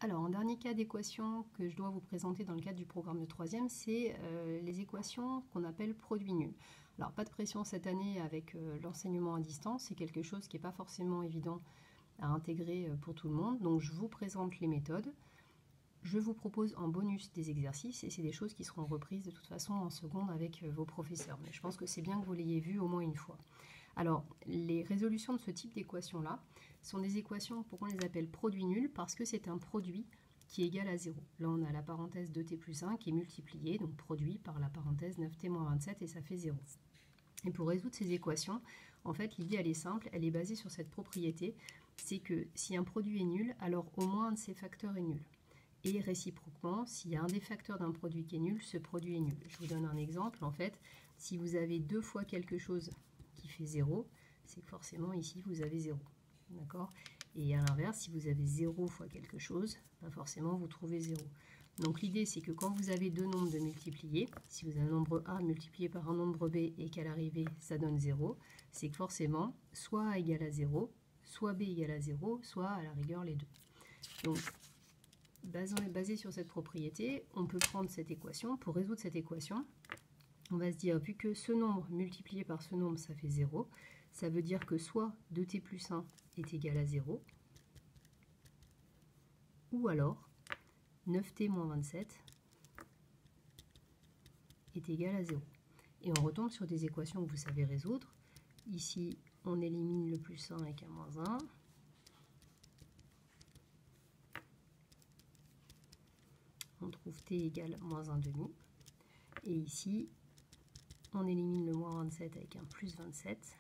Alors, un dernier cas d'équation que je dois vous présenter dans le cadre du programme de 3e, c'est les équations qu'on appelle produits nuls. Alors, pas de pression cette année avec l'enseignement à distance, c'est quelque chose qui n'est pas forcément évident à intégrer pour tout le monde. Donc, je vous présente les méthodes. Je vous propose en bonus des exercices et c'est des choses qui seront reprises de toute façon en seconde avec vos professeurs. Mais je pense que c'est bien que vous l'ayez vu au moins une fois. Alors, les résolutions de ce type d'équations-là sont des équations, pourquoi on les appelle produits nuls? Parce que c'est un produit qui est égal à 0. Là, on a la parenthèse 2t plus 1 qui est multipliée, donc produit par la parenthèse 9t moins 27 et ça fait 0. Et pour résoudre ces équations, en fait, l'idée, elle est simple, elle est basée sur cette propriété, c'est que si un produit est nul, alors au moins un de ses facteurs est nul. Et réciproquement, s'il y a un des facteurs d'un produit qui est nul, ce produit est nul. Je vous donne un exemple. En fait, si vous avez 2 fois quelque chose qui fait 0, c'est que forcément ici vous avez 0. D'accord? Et à l'inverse, si vous avez 0 fois quelque chose, ben forcément vous trouvez 0. Donc l'idée c'est que quand vous avez deux nombres de multiplier, si vous avez un nombre A multiplié par un nombre B et qu'à l'arrivée ça donne 0, c'est que forcément soit A égale à 0, soit B égale à 0, soit à la rigueur les deux. Donc basé sur cette propriété, on peut prendre cette équation. Pour résoudre cette équation, on va se dire, vu que ce nombre multiplié par ce nombre, ça fait 0, ça veut dire que soit 2t plus 1 est égal à 0, ou alors 9t moins 27 est égal à 0. Et on retombe sur des équations que vous savez résoudre. Ici, on élimine le plus 1 avec un moins 1. On trouve t égale moins 1 demi. Et ici, on élimine le moins 27 avec un plus 27.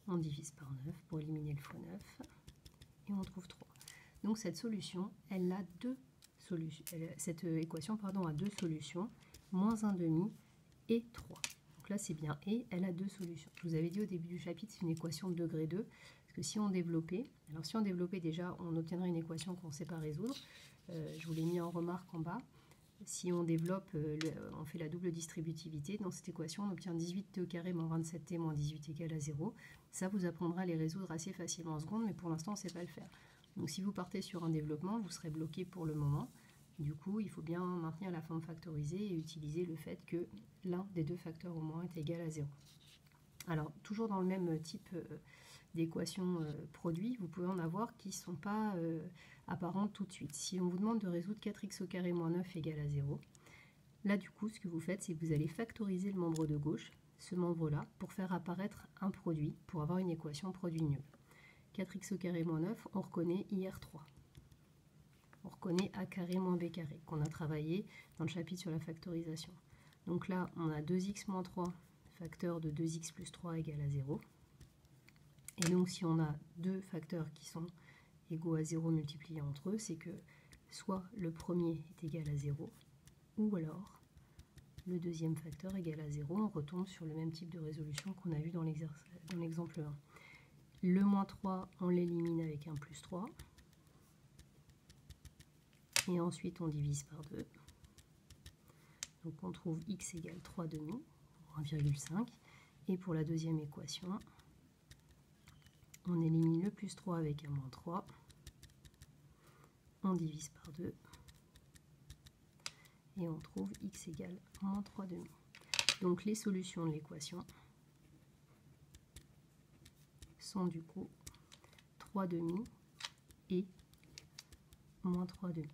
On divise par 9 pour éliminer le fois 9. Et on trouve 3. Donc cette solution, elle a deux solutions. Cette équation a deux solutions, moins 1 demi et 3. Donc là, c'est bien et, elle a deux solutions. Je vous avais dit au début du chapitre, c'est une équation de degré 2. Parce que si on développait, déjà, on obtiendrait une équation qu'on ne sait pas résoudre. Je vous l'ai mis en remarque en bas. Si on développe, on fait la double distributivité, dans cette équation, on obtient 18t au carré moins 27t moins 18 égale à 0. Ça vous apprendra à les résoudre assez facilement en seconde, mais pour l'instant, on ne sait pas le faire. Donc si vous partez sur un développement, vous serez bloqué pour le moment. Du coup, il faut bien maintenir la forme factorisée et utiliser le fait que l'un des deux facteurs au moins est égal à 0. Alors, toujours dans le même type d'équations produits, vous pouvez en avoir qui ne sont pas apparentes tout de suite. Si on vous demande de résoudre 4x au carré moins 9 égale à 0, là du coup, ce que vous faites, c'est que vous allez factoriser le membre de gauche, ce membre-là, pour faire apparaître un produit, pour avoir une équation produit nul. 4x au carré moins 9, on reconnaît IR3. On reconnaît A carré moins B carré, qu'on a travaillé dans le chapitre sur la factorisation. Donc là, on a 2x moins 3, facteur de 2x plus 3 égale à 0. Et donc, si on a deux facteurs qui sont égaux à 0 multipliés entre eux, c'est que soit le premier est égal à 0, ou alors le deuxième facteur égal à 0. On retombe sur le même type de résolution qu'on a vu dans l'exemple 1. Le moins 3, on l'élimine avec un plus 3. Et ensuite, on divise par 2. Donc, on trouve x égale 3 demi, 1,5. Et pour la deuxième équation, on élimine le plus 3 avec un moins 3. On divise par 2. Et on trouve x égale moins 3 demi. Donc, les solutions de l'équation sont du coup 3 demi et moins 3 demi.